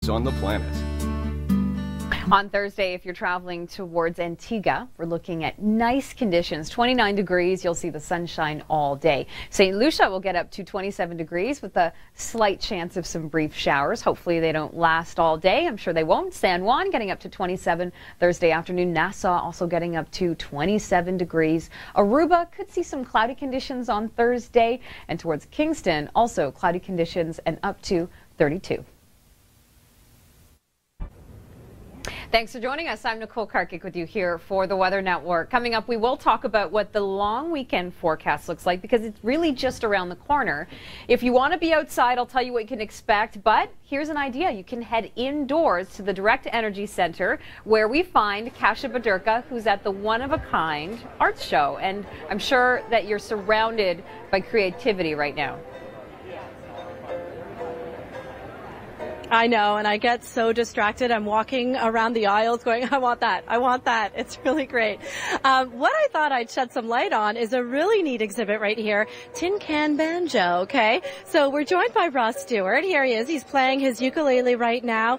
on the planet. On Thursday, if you're traveling towards Antigua, we're looking at nice conditions. 29 degrees, you'll see the sunshine all day. St. Lucia will get up to 27 degrees with a slight chance of some brief showers. Hopefully they don't last all day. I'm sure they won't. San Juan getting up to 27 Thursday afternoon. Nassau also getting up to 27 degrees. Aruba could see some cloudy conditions on Thursday. And towards Kingston, also cloudy conditions and up to 32. Thanks for joining us. I'm Nicole Karkic with you here for the Weather Network. Coming up, we will talk about what the long weekend forecast looks like because it's really just around the corner. If you want to be outside, I'll tell you what you can expect, but here's an idea. You can head indoors to the Direct Energy Center where we find Kasia Badurka, who's at the one-of-a-kind art show, and I'm sure that you're surrounded by creativity right now. I know, and I get so distracted. I'm walking around the aisles going, I want that, I want that. It's really great. What I thought I'd shed some light on is a really neat exhibit right here, Tin Can Banjo, okay? So we're joined by Ross Stewart. Here he is. He's playing his ukulele right now.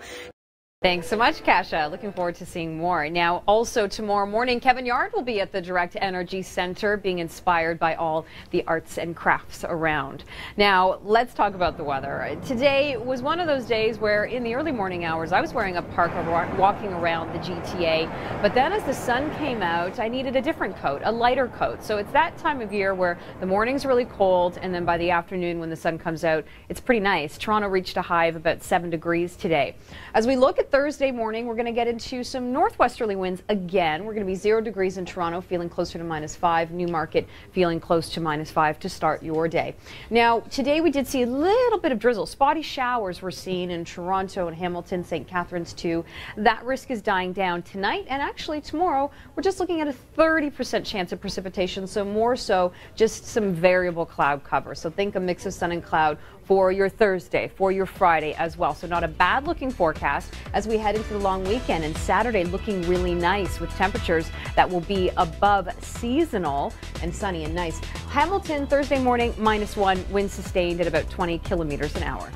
Thanks so much, Kasia. Looking forward to seeing more. Now, also tomorrow morning, Kevin Yard will be at the Direct Energy Center being inspired by all the arts and crafts around. Now, let's talk about the weather. Today was one of those days where in the early morning hours, I was wearing a parka walking around the GTA, but then as the sun came out, I needed a different coat, a lighter coat. So it's that time of year where the morning's really cold, and then by the afternoon when the sun comes out, it's pretty nice. Toronto reached a high of about 7 degrees today. As we look at Thursday morning, we're going to get into some northwesterly winds again. We're going to be 0 degrees in Toronto, feeling closer to -5. Newmarket feeling close to -5 to start your day. Now, today we did see a little bit of drizzle. Spotty showers were seen in Toronto and Hamilton, St. Catharines too. That risk is dying down tonight, and actually tomorrow we're just looking at a 30% chance of precipitation, so more so just some variable cloud cover. So think a mix of sun and cloud for your Thursday, for your Friday as well. So not a bad looking forecast as we head into the long weekend, and Saturday looking really nice with temperatures that will be above seasonal and sunny and nice. Hamilton Thursday morning -1, wind sustained at about 20 kilometers an hour.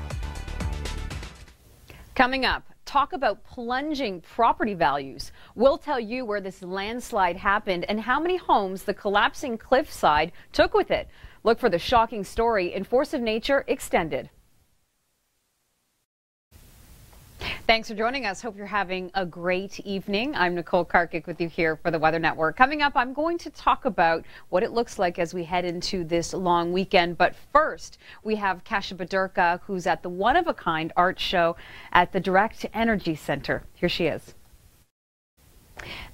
Coming up, talk about plunging property values. We'll tell you where this landslide happened and how many homes the collapsing cliffside took with it. Look for the shocking story in Force of Nature Extended. Thanks for joining us. Hope you're having a great evening. I'm Nicole Karkic with you here for the Weather Network. Coming up, I'm going to talk about what it looks like as we head into this long weekend. But first, we have Kasia Badurka, who's at the one-of-a-kind art show at the Direct Energy Center. Here she is.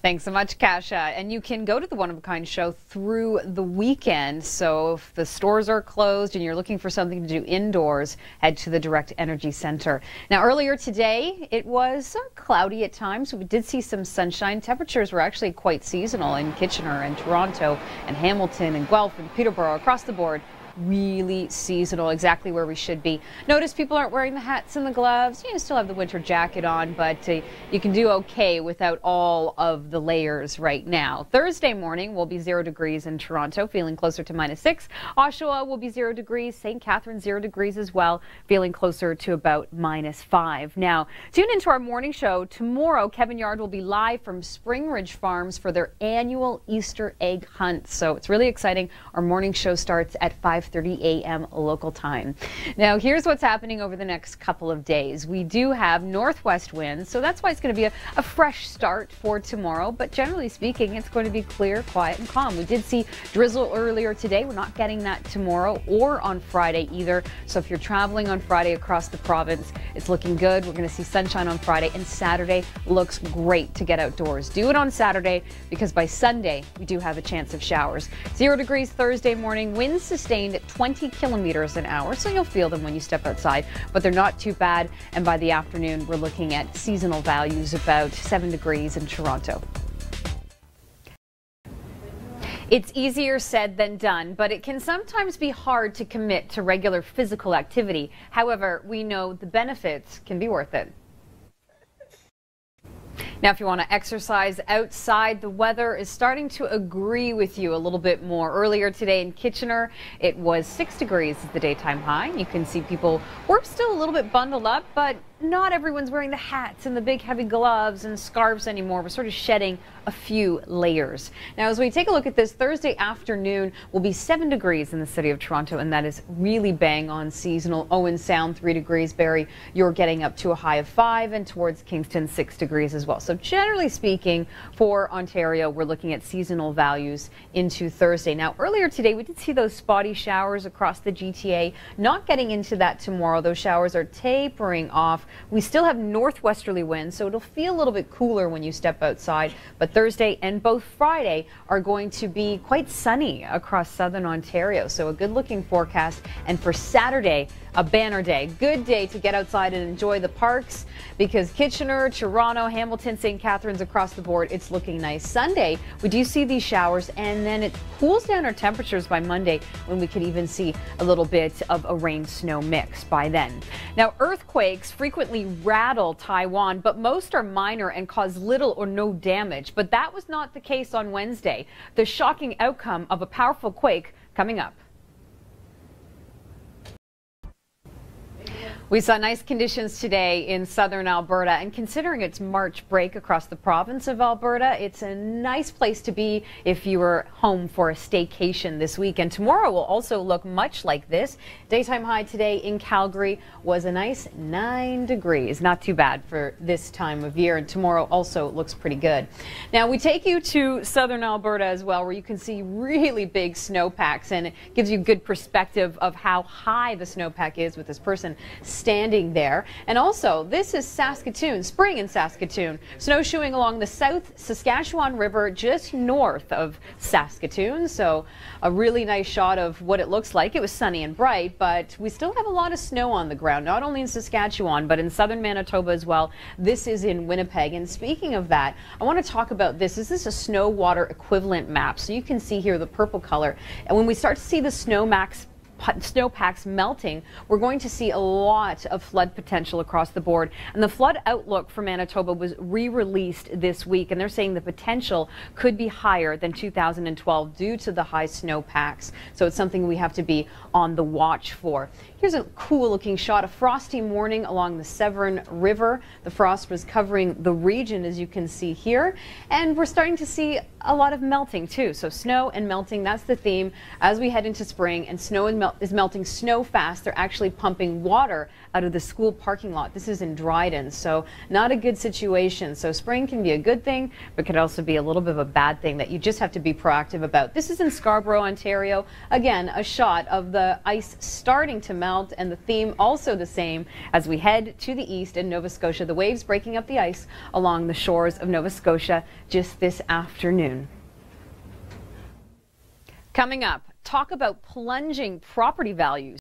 Thanks so much, Kasia. And you can go to the one-of-a-kind show through the weekend. So if the stores are closed and you're looking for something to do indoors, head to the Direct Energy Center. Now, earlier today, it was cloudy at times. We did see some sunshine. Temperatures were actually quite seasonal in Kitchener and Toronto and Hamilton and Guelph and Peterborough across the board. Really seasonal, exactly where we should be. Notice people aren't wearing the hats and the gloves. You still have the winter jacket on, but you can do okay without all of the layers right now. Thursday morning will be 0 degrees in Toronto, feeling closer to -6. Oshawa will be 0 degrees. St. Catharines 0 degrees as well, feeling closer to about -5. Now, tune into our morning show tomorrow. Kevin Yard will be live from Spring Ridge Farms for their annual Easter egg hunt. So it's really exciting. Our morning show starts at 5:30 a.m. local time. Now, here's what's happening over the next couple of days. We do have northwest winds, so that's why it's going to be a fresh start for tomorrow. But generally speaking, it's going to be clear, quiet, and calm. We did see drizzle earlier today. We're not getting that tomorrow or on Friday either. So if you're traveling on Friday across the province, it's looking good. We're going to see sunshine on Friday, and Saturday looks great to get outdoors. Do it on Saturday because by Sunday, we do have a chance of showers. 0 degrees Thursday morning, winds sustained at 20 kilometers an hour, so you'll feel them when you step outside, but they're not too bad. And by the afternoon, we're looking at seasonal values about 7 degrees in Toronto. It's easier said than done, but it can sometimes be hard to commit to regular physical activity. However, we know the benefits can be worth it. Now, if you want to exercise outside, the weather is starting to agree with you a little bit more. Earlier today in Kitchener, it was 6 degrees as the daytime high. You can see people were still a little bit bundled up, but not everyone's wearing the hats and the big heavy gloves and scarves anymore. We're sort of shedding a few layers. Now, as we take a look at this, Thursday afternoon will be 7 degrees in the city of Toronto, and that is really bang on seasonal. Owen Sound 3 degrees. Barrie, you're getting up to a high of 5, and towards Kingston 6 degrees as well. So generally speaking, for Ontario, we're looking at seasonal values into Thursday. Now, earlier today, we did see those spotty showers across the GTA. Not getting into that tomorrow. Those showers are tapering off. We still have northwesterly winds, so it'll feel a little bit cooler when you step outside. But Thursday and both Friday are going to be quite sunny across southern Ontario. So a good looking forecast. And for Saturday, a banner day. Good day to get outside and enjoy the parks, because Kitchener, Toronto, Hamilton, St. Catharines, across the board, it's looking nice. Sunday, we do see these showers, and then it cools down our temperatures by Monday, when we could even see a little bit of a rain-snow mix by then. Now, earthquakes frequently rattle Taiwan, but most are minor and cause little or no damage. But that was not the case on Wednesday. The shocking outcome of a powerful quake coming up. We saw nice conditions today in southern Alberta, and considering it's March break across the province of Alberta, it's a nice place to be if you were home for a staycation this weekend. Tomorrow will also look much like this. Daytime high today in Calgary was a nice 9 degrees. Not too bad for this time of year, and tomorrow also looks pretty good. Now, we take you to southern Alberta as well, where you can see really big snowpacks, and it gives you good perspective of how high the snowpack is with this person standing there. And also, this is Saskatoon, spring in Saskatoon, snowshoeing along the South Saskatchewan River just north of Saskatoon. So a really nice shot of what it looks like. It was sunny and bright, but we still have a lot of snow on the ground, not only in Saskatchewan, but in southern Manitoba as well. This is in Winnipeg. And speaking of that, I want to talk about this. Is this a snow water equivalent map? So you can see here the purple color. And when we start to see the snowpacks melting, we're going to see a lot of flood potential across the board. And the flood outlook for Manitoba was re-released this week, and they're saying the potential could be higher than 2012 due to the high snowpacks. So it's something we have to be on the watch for. Here's a cool looking shot, a frosty morning along the Severn River. The frost was covering the region, as you can see here, and we're starting to see a lot of melting too. So snow and melting, that's the theme as we head into spring, and snow is melting snow fast. They're actually pumping water out of the school parking lot. This is in Dryden, so not a good situation. So spring can be a good thing, but could also be a little bit of a bad thing that you just have to be proactive about. This is in Scarborough, Ontario. Again, a shot of the ice starting to melt, and the theme also the same as we head to the east in Nova Scotia. The waves breaking up the ice along the shores of Nova Scotia just this afternoon. Coming up, talk about plunging property values.